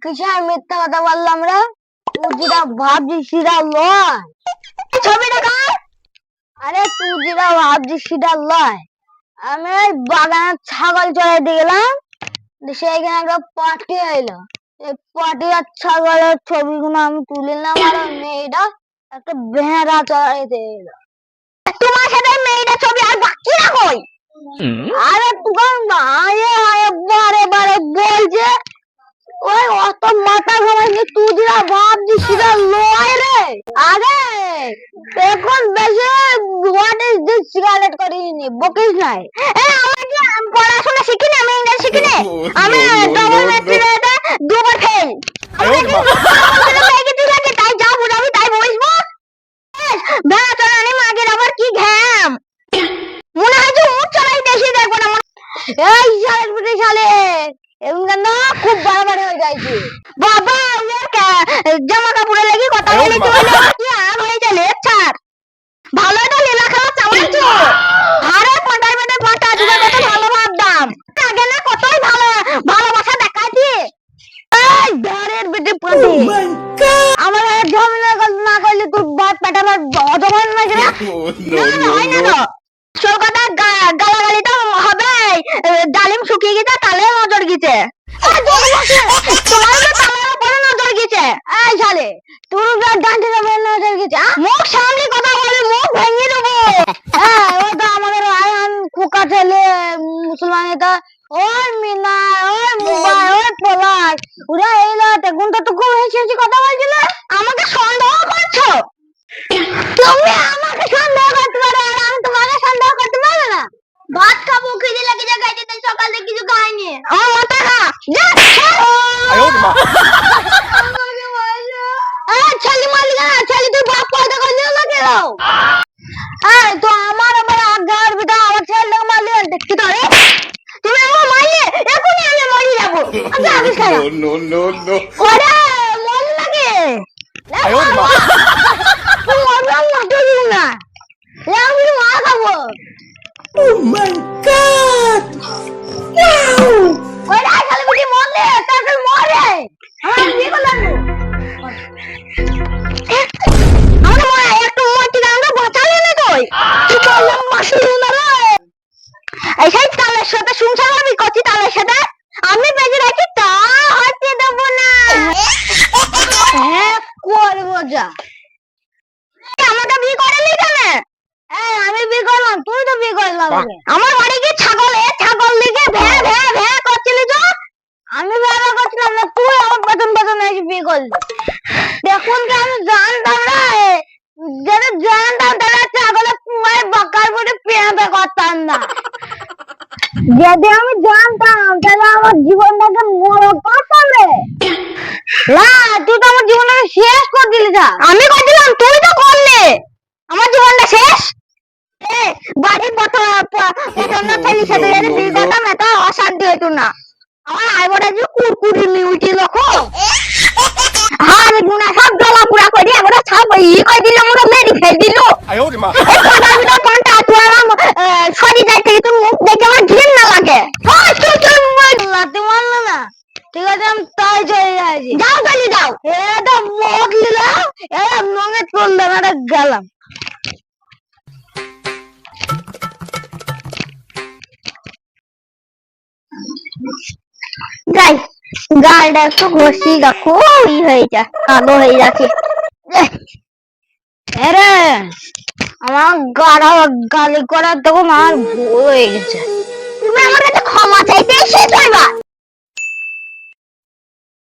কিসের মিথ্যা কথা বললাম রে? তুই যেটা ভাবছিস সেটা লয়। ছবিটা কার? আরে তুই যেটা ভাবছিস সেটা লয়। আমি ওই বাগানে ছাগল চড়াইতে গেলাম, সেইখানে একটা পার্টি এলো। এই পার্টি আর ছাগলের ছবিগুলো আমি তুলে নিলাম, আর ওই মেয়েটা একটা ভেড়া চড়াইতে এলো। তোমার সাথে মেয়েটার ছবি আর বাকিরা কই? আরে তোমার মায়ে বারে বারে বলছে ওই অত মাথা ঘামাইনি, তুই যেটা ভাবছিস সেটা লয় রে। আরে এখন বেশি হোয়াট ইজ দিস সিগারেট করিনি, বকিস নাই। আমার যে পড়াশোনা শিখি না, আমি ইংরেজি শিখি না, আমি ডবল ম্যাট্রিকে দুবার ফেল। তাই যা বুঝাবি তাই বলবো। ভেড়া চড়ানি মাগের আবার কি ঘ্যাম, মনে হয় যে উঠ চড়াই বেশি দেখবো না। এই শালের বুড়ি শালে এমন না, খুব বাড়াবাড়ি হয়ে যাইছে বাবা। জামা কাপড়ে লাগি কথা বলে কি আর হয়ে গেলে ছাড়। ভালো না লীলা খেলা চালাইছো। আরে পাটার বেটে পাটা যুগে কত ভালো ভাবতাম, আগে না কতই ভালো ভালোবাসা দেখাইছি। এই ধরের বেটে পাটি আমার ঝামেলা না করলে তোর বাপ পেটাবার অজমান না যে না হয় না তো। সলকাতা গালাগালিটা হবে। ডালিম শুকিয়ে গেছে, তালে নজর গেছে। তোমার তো তালের উপরে নজর গেছে। এই শালে তোর ডান্ডের উপরে নজর গেছে। মুখ সামনে কথা বলে মুখ ভেঙে দেবো। হ্যাঁ ও তো আমাদের আয়ান খোকা ছেলে মুসলমান, এটা ওই মিনা ওই মুবাই ওই পলাশ, ওরা এই লাতে কোনটা তো খুব হেসে হেসে কথা বলছিল। আমাকে সন্দেহ করছো? তুমি আমাকে সন্দেহ করতে পারো আর আমি তোমাকে সন্দেহ করতে পারবো না? ভাত খাবো, খিদে লেগে যা, খাইতে তাই সকালে কিছু খাইনি। আমার মাথা খা যা। ছালি মালিক না ছালি, তুই বাপ পয়দা করলি না কেন? এই তো আমার আবার আগার বিটা আমার ছেলেটাকে মারলি দেখতে তো রে। তুমি আমার মারলে এখনই আমি মরে যাবো। আচ্ছা আগে খাও। নো নো নো ওরে মরে লাগে। তুই মরলাম না তুই না, আমি মার খাবো। Oh my god! Wow! ওরে শালি বুঝি মরলে তারপর মরে আমি কি করলাম? আমরা মরে একটু মরতে আমরা বাঁচালে না তুই কি করলাম মাসুল না রে। এই সেই তালের সাথে সংসার আমি করছি, তালের সাথে আমি বেঁচে রাখি তা হতে দেব না। হ্যাঁ করবো যা। আমাকে বিয়ে করেলি কেন? আমি বিয়ে করলাম, তুই তো বিয়ে করলাম। আমার বাড়ি কি ছাগল দিকে ভ্যা ভ্যা ভ্যা করছিলি তো? আমি ভ্যা ভ্যা করছিলাম না, তুই আমার পেছন পেছন এসে বিয়ে করলি। দেখুন কি আমি জানতাম না, যদি জানতাম তাহলে ছাগলের পুয়ায় বাঁকার পরে পেঁয়াবে করতাম না। যদি আমি জানতাম তাহলে আমার জীবনটাকে নরক করতাম রে। না তুই তো আমার জীবনটাকে শেষ করে দিলি। আমি করছিলাম, তুই তো করলি আমার জীবনটা শেষ। বাড়ির পছন্দ ছেলের সাথে যদি বিয়ে করতাম এত অশান্তি হইতো না। আমার আইবটা যে কুরকুরি মিউটি লক্ষ্য হার গুনা সব জ্বালা পুরা করে আমরা সব ই করে দিল, আমরা মেরি ফেল দিল। সরি যাই থেকে তোর মুখ দেখে আমার ঘৃণা লাগে। লাতে মারলো না, ঠিক আছে আমি তাই চলে যাচ্ছি। যাও চলে যাও, এটা মগ নিলাম, এটা মগে চললাম, এটা গেলাম। যাই গালটা একটু ঘষি রাখো, ই হয়ে যা কালো হয়ে যাচ্ছে। আমার গাড়া গালি করার তখন আমার ভুল হয়ে গেছে। তুমি আমার কাছে ক্ষমা চাইতে এসেছো এবার।